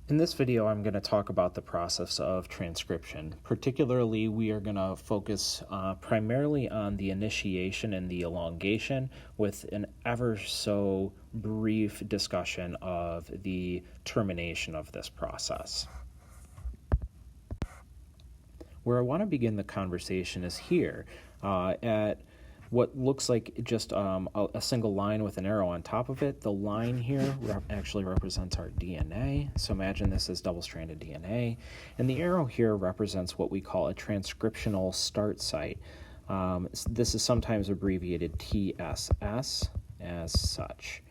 In this video, I'm going to talk about the process of transcription. Particularly, we are going to focus primarily on the initiation and the elongation, with an ever so brief discussion of the termination of this process. Where I want to begin the conversation is here at what looks like just a single line with an arrow on top of it. The line here actually represents our DNA. So imagine this as double-stranded DNA. And the arrow here represents what we call a transcriptional start site. This is sometimes abbreviated TSS as such.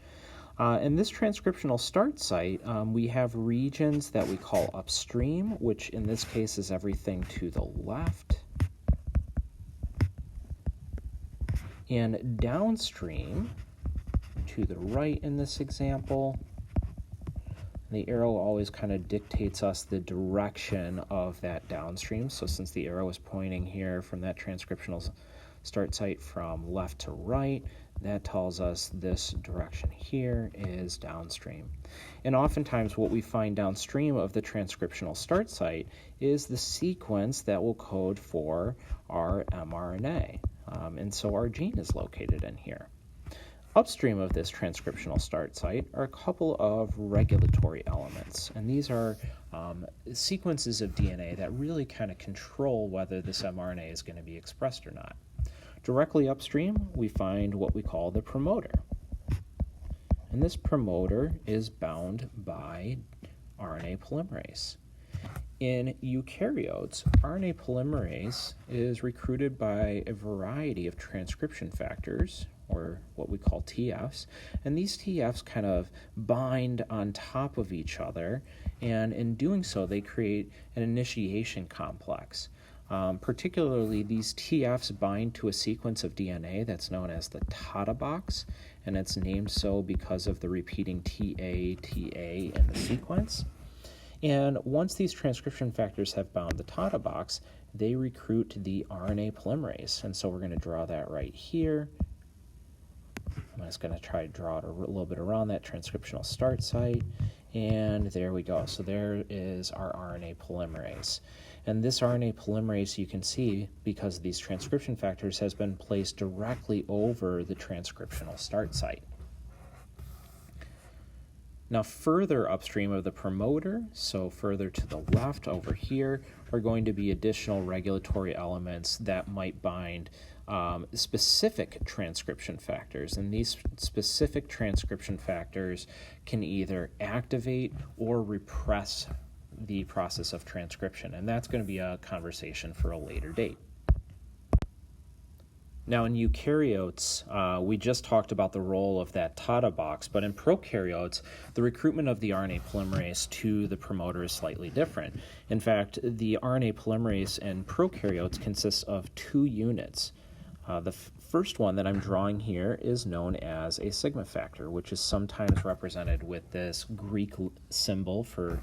In this transcriptional start site, we have regions that we call upstream, which in this case is everything to the left, and downstream to the right in this example. The arrow always kind of dictates us the direction of that downstream. So since the arrow is pointing here from that transcriptional start site from left to right, that tells us this direction here is downstream. And oftentimes what we find downstream of the transcriptional start site is the sequence that will code for our mRNA. And so our gene is located in here. Upstream of this transcriptional start site are a couple of regulatory elements, and these are sequences of DNA that really kind of control whether this mRNA is going to be expressed or not. Directly upstream, we find what we call the promoter. And this promoter is bound by RNA polymerase. In eukaryotes, RNA polymerase is recruited by a variety of transcription factors, or what we call TFs, and these TFs kind of bind on top of each other, and in doing so, they create an initiation complex. Particularly, these TFs bind to a sequence of DNA that's known as the TATA box, and it's named so because of the repeating TA, TA in the sequence. And once these transcription factors have bound the TATA box, they recruit the RNA polymerase. And so we're going to draw that right here. I'm just going to try to draw it a little bit around that transcriptional start site. And there we go. So there is our RNA polymerase. And this RNA polymerase, you can see, because of these transcription factors, has been placed directly over the transcriptional start site. Now, further upstream of the promoter, so further to the left over here, are going to be additional regulatory elements that might bind specific transcription factors. And these specific transcription factors can either activate or repress the process of transcription. And that's going to be a conversation for a later date. Now, in eukaryotes, we just talked about the role of that TATA box, but in prokaryotes, the recruitment of the RNA polymerase to the promoter is slightly different. In fact, the RNA polymerase in prokaryotes consists of two units. The first one that I'm drawing here is known as a sigma factor, which is sometimes represented with this Greek symbol for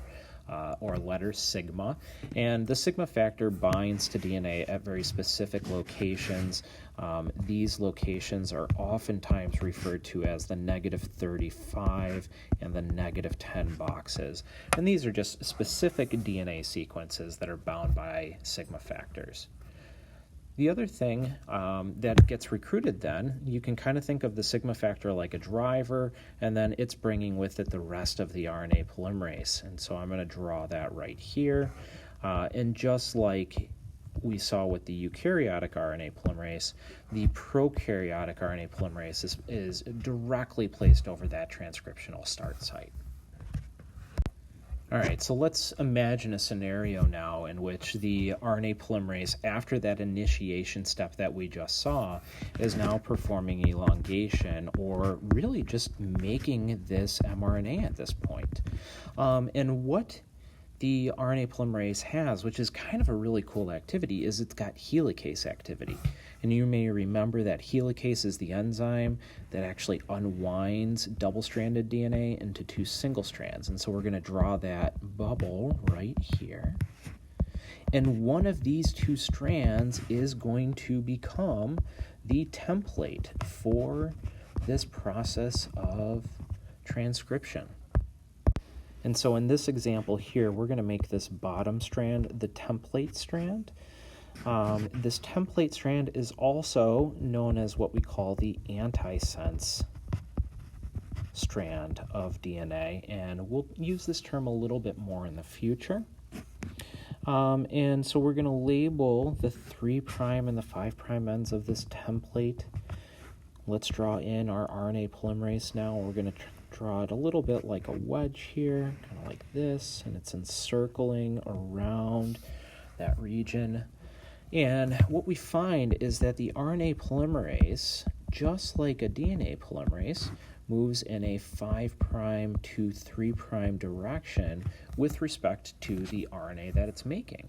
or letter sigma, and the sigma factor binds to DNA at very specific locations. These locations are oftentimes referred to as the -35 and the -10 boxes, and these are just specific DNA sequences that are bound by sigma factors. The other thing that gets recruited then, you can kind of think of the sigma factor like a driver, and then it's bringing with it the rest of the RNA polymerase. And so I'm going to draw that right here. And just like we saw with the eukaryotic RNA polymerase, the prokaryotic RNA polymerase is directly placed over that transcriptional start site. All right, so let's imagine a scenario now in which the RNA polymerase, after that initiation step that we just saw, is now performing elongation, or really just making this mRNA at this point. And what the RNA polymerase has, which is kind of a really cool activity, is it's got helicase activity. And you may remember that helicase is the enzyme that actually unwinds double-stranded DNA into two single strands. And so we're going to draw that bubble right here. And one of these two strands is going to become the template for this process of transcription. And so in this example here, we're going to make this bottom strand the template strand. This template strand is also known as what we call the antisense strand of DNA, and we'll use this term a little bit more in the future. And so we're going to label the 3' and the 5' ends of this template. Let's draw in our RNA polymerase now. We're going to draw it a little bit like a wedge here, kind of like this, and it's encircling around that region. And what we find is that the RNA polymerase, just like a DNA polymerase, moves in a 5' to 3' direction with respect to the RNA that it's making.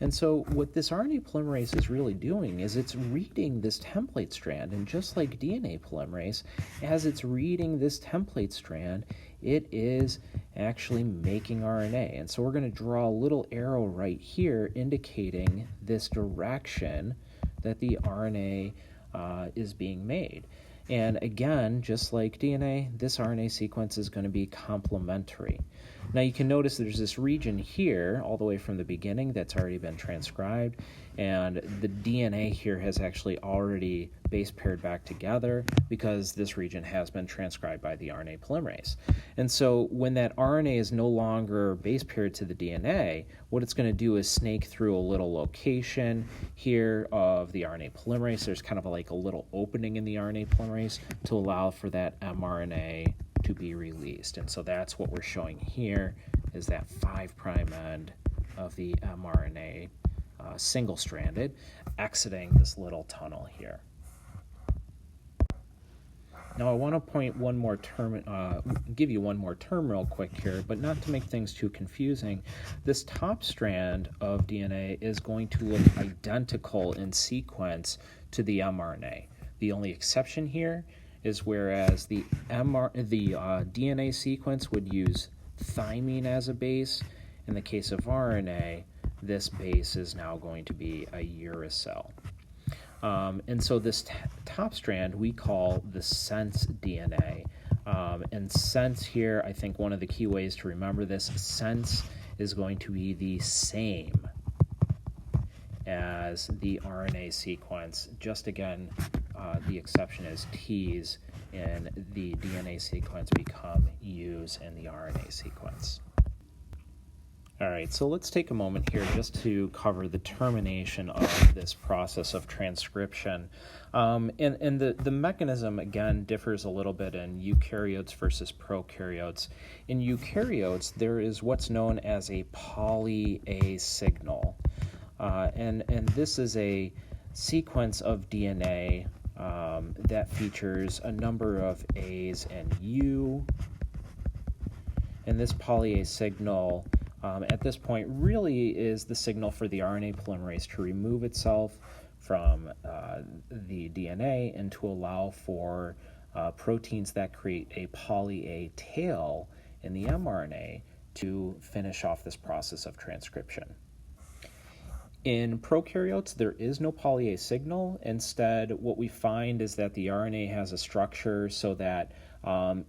And so what this RNA polymerase is really doing is it's reading this template strand, and just like DNA polymerase, as it's reading this template strand, it is actually making RNA. And so we're going to draw a little arrow right here indicating this direction that the RNA is being made. And again, just like DNA, this RNA sequence is going to be complementary. Now you can notice there's this region here all the way from the beginning that's already been transcribed, and the DNA here has actually already base paired back together because this region has been transcribed by the RNA polymerase. And so when that RNA is no longer base paired to the DNA, what it's going to do is snake through a little location here of the RNA polymerase. There's kind of like a little opening in the RNA polymerase to allow for that mRNA to be released. And so that's what we're showing here, is that 5' end of the mRNA single-stranded exiting this little tunnel here. Now I want to point one more term, give you one more term real quick here, but not to make things too confusing. This top strand of DNA is going to look identical in sequence to the mRNA. The only exception here is whereas the DNA sequence would use thymine as a base, in the case of RNA, this base is now going to be a uracil. And so this top strand we call the sense DNA. And sense here, I think one of the key ways to remember this, sense is going to be the same as the RNA sequence. Just again, the exception is T's in the DNA sequence become U's in the RNA sequence. All right, so let's take a moment here just to cover the termination of this process of transcription. And the mechanism, again, differs a little bit in eukaryotes versus prokaryotes. In eukaryotes, there is what's known as a poly-A signal. And this is a sequence of DNA that features a number of A's and U. And this poly-A signal at this point really is the signal for the RNA polymerase to remove itself from the DNA and to allow for proteins that create a poly-A tail in the mRNA to finish off this process of transcription. In prokaryotes, there is no poly-A signal. Instead, what we find is that the RNA has a structure so that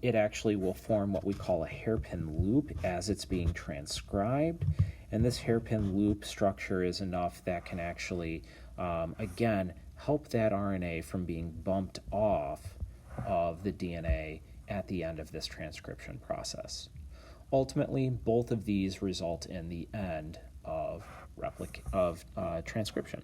it actually will form what we call a hairpin loop as it's being transcribed. And this hairpin loop structure is enough that can actually, again, help that RNA from being bumped off of the DNA at the end of this transcription process. Ultimately, both of these result in the end of transcription.